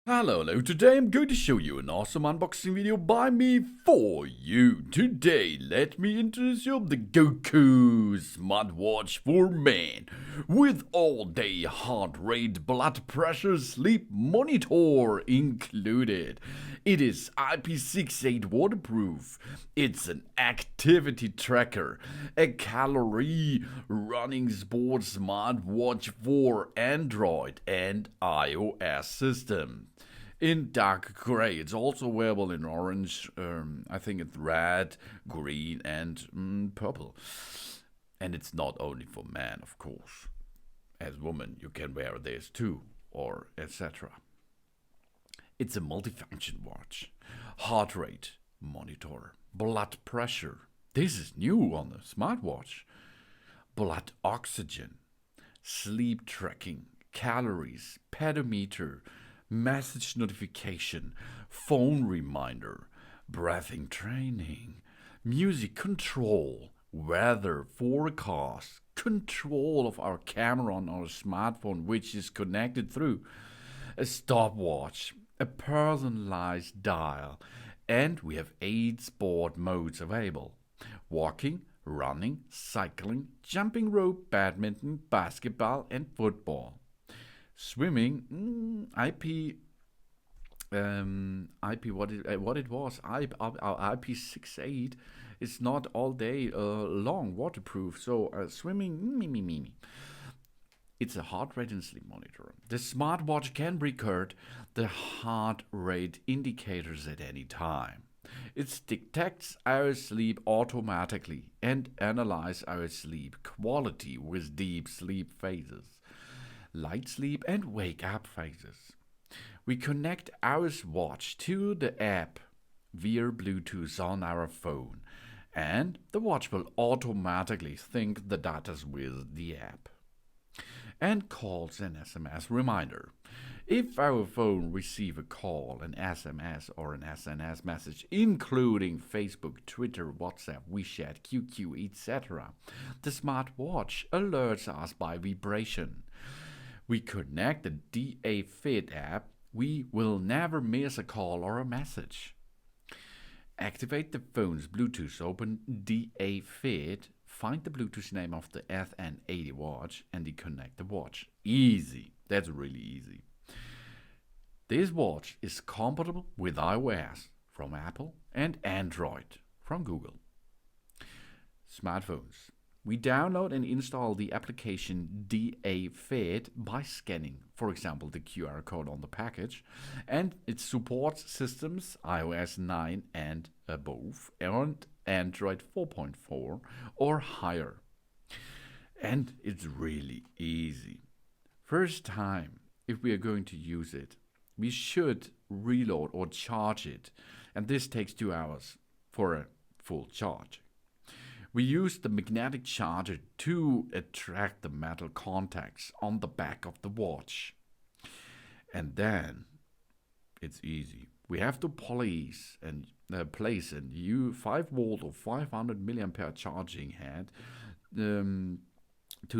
Hello, today I'm going to show you an awesome unboxing video by me for you. Today, let me introduce you the GOKOO smartwatch for men with all-day heart rate, blood pressure, sleep monitor included. It is IP68 waterproof. It's an activity tracker, a calorie running sports smartwatch for Android and iOS system. In dark gray, it's also available in orange. I think it's red, green, and purple. And it's not only for men, of course. As women, you can wear this too, or etc. It's a multifunction watch. Heart rate monitor, blood pressure. This is new on the smartwatch. Blood oxygen, sleep tracking, calories, pedometer, message notification, phone reminder, breathing training, music control, weather forecast, control of our camera on our smartphone, which is connected through a stopwatch, a personalized dial, and we have 8 sport modes available: walking, running, cycling, jumping rope, badminton, basketball, and football. Swimming, IP what it was, IP68 is not all day long waterproof. So swimming, me. It's a heart rate and sleep monitor. The smartwatch can record the heart rate indicators at any time. It detects our sleep automatically and analyzes our sleep quality with deep sleep phases, light sleep, and wake up phases. We connect our watch to the app via Bluetooth on our phone, and the watch will automatically sync the data with the app and calls an SMS reminder. If our phone receives a call, an SMS, or an SNS message, including Facebook, Twitter, WhatsApp, WeChat, QQ, etc., the smartwatch alerts us by vibration. We connect the DA Fit app, we will never miss a call or a message. Activate the phone's Bluetooth, open DA Fit, find the Bluetooth name of the SN80 watch, and deconnect the watch. Easy. That's really easy. This watch is compatible with iOS from Apple and Android from Google. Smartphones. We download and install the application DA Fit by scanning, for example, the QR code on the package, and it supports systems iOS 9 and above, and Android 4.4 or higher. And it's really easy. First time, if we are going to use it, we should reload or charge it, and this takes 2 hours for a full charge. We use the magnetic charger to attract the metal contacts on the back of the watch. And then it's easy. We have to place a 5-volt or 500 milliampere charging head to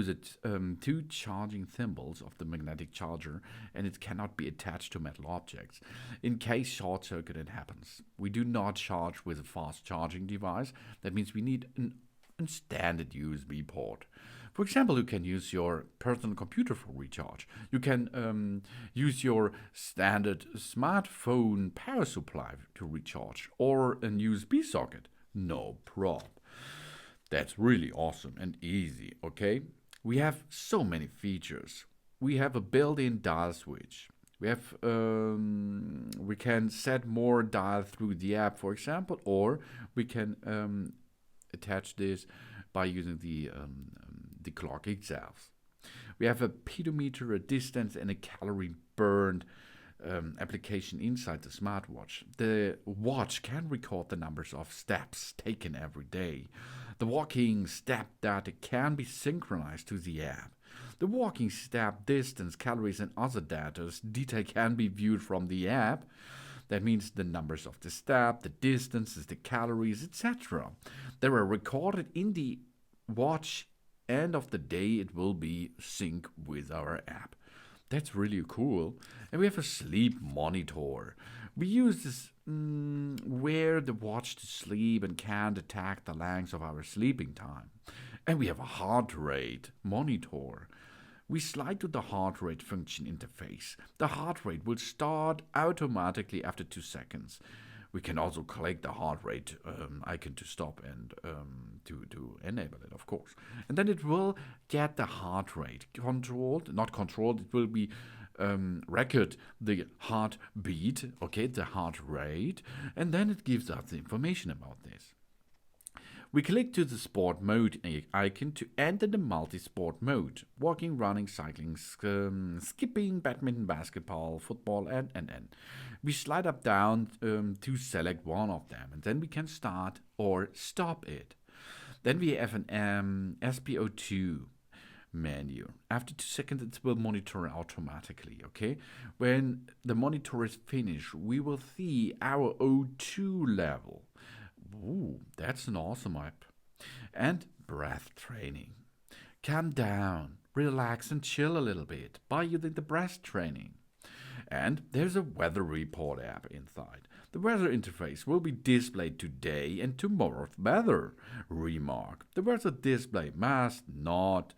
the 2 charging thimbles of the magnetic charger, and it cannot be attached to metal objects in case short circuit happens. We do not charge with a fast charging device. That means we need a standard USB port. For example, you can use your personal computer for recharge. You can use your standard smartphone power supply to recharge, or a USB socket. No problem. That's really awesome and easy, okay? We have so many features. We have a built-in dial switch. We can set more dial through the app, for example, or we can attach this by using the clock itself. We have a pedometer, a distance, and a calorie burned application inside the smartwatch. The watch can record the numbers of steps taken every day. The walking step data can be synchronized to the app. The walking step, distance, calories, and other data can be viewed from the app. That means the numbers of the step, the distances, the calories, etc. They are recorded in the watch. End of the day, it will be sync with our app. That's really cool. And we have a sleep monitor. We use this wear the watch to sleep and can detect the length of our sleeping time. And we have a heart rate monitor. We slide to the heart rate function interface. The heart rate will start automatically after 2 seconds. We can also click the heart rate icon to stop and to enable it, of course. And then it will get the heart rate controlled, not controlled, it will be record the heartbeat, okay, the heart rate, and then it gives us the information about this. We click to the sport mode icon to enter the multi-sport mode. Walking, running, cycling, skipping, badminton, basketball, football, and. We slide up down to select one of them, and then we can start or stop it. Then we have an SpO2 menu. After 2 seconds, it will monitor automatically, okay? When the monitor is finished, we will see our O2 level. Ooh, that's an awesome app. And breath training. Calm down, relax, and chill a little bit by using the breath training. And there's a weather report app inside. The weather interface will be displayed today and tomorrow's weather. Remark: the weather display must not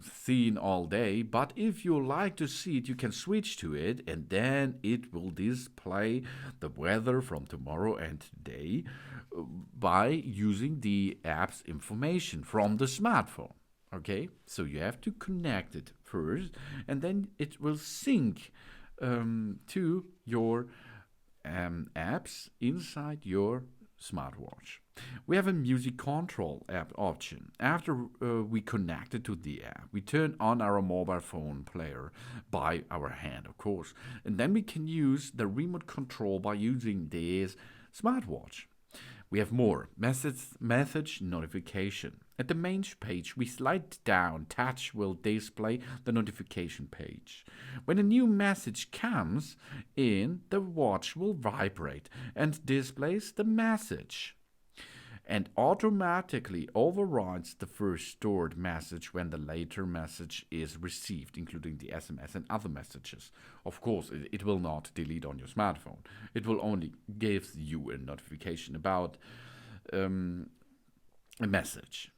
seen all day, but if you like to see it, you can switch to it, and then it will display the weather from tomorrow and today by using the app's information from the smartphone. Okay, so you have to connect it first, and then it will sync to your apps inside your smartwatch. We have a music control app option. After we connect it to the app, we turn on our mobile phone player by our hand, of course, and then we can use the remote control by using this smartwatch. We have more message notification. At the main page, we slide down. Touch will display the notification page. When a new message comes in, the watch will vibrate and displays the message, and automatically overrides the first stored message when the later message is received, including the SMS and other messages. Of course, it will not delete on your smartphone. It will only give you a notification about a message.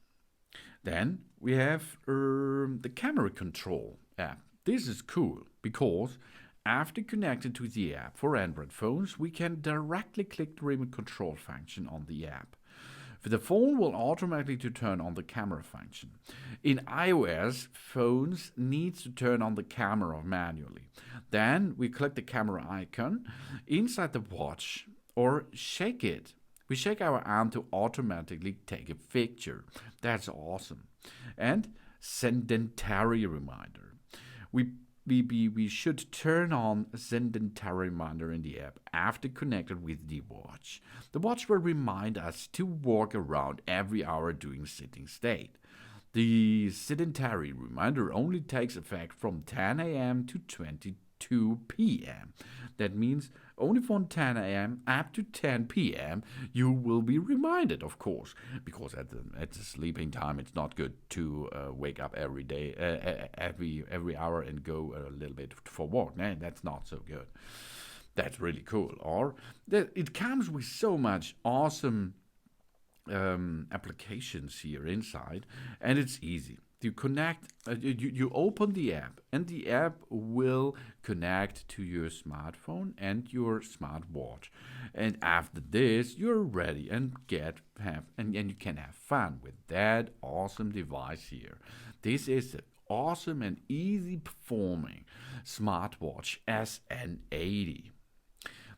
Then we have the camera control app. This is cool because after connecting to the app for Android phones, we can directly click the remote control function on the app. The phone will automatically turn on the camera function. In iOS, phones need to turn on the camera manually. Then we click the camera icon inside the watch or shake it. We shake our arm to automatically take a picture. That's awesome. And sedentary reminder. We should turn on a sedentary reminder in the app after connected with the watch. The watch will remind us to walk around every hour during sitting state. The sedentary reminder only takes effect from 10 a.m. to 22 p.m. That means only from 10 a.m. up to 10 p.m. you will be reminded, of course, because at the sleeping time it's not good to wake up every day, every hour and go a little bit for walk. Nah, that's not so good. That's really cool. Or it comes with so much awesome applications here inside, and it's easy. You connect, you open the app, and the app will connect to your smartphone and your smartwatch. And after this, you're ready and you can have fun with that awesome device here. This is an awesome and easy performing smartwatch SN80.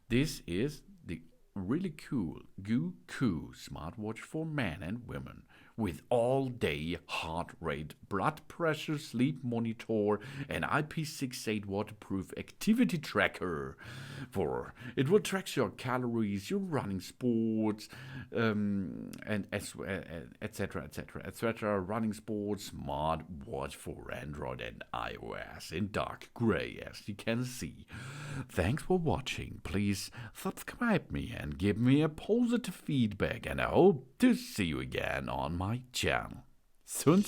This is the really cool GOKOO smartwatch for men and women with all-day heart rate, blood pressure, sleep monitor, and IP68 waterproof activity tracker. It will track your calories, your running sports, and etc. Running sports smart watch for Android and iOS in dark gray, as you can see. Thanks for watching. Please subscribe me and give me a positive feedback, and I hope to see you again on my channel. Soon.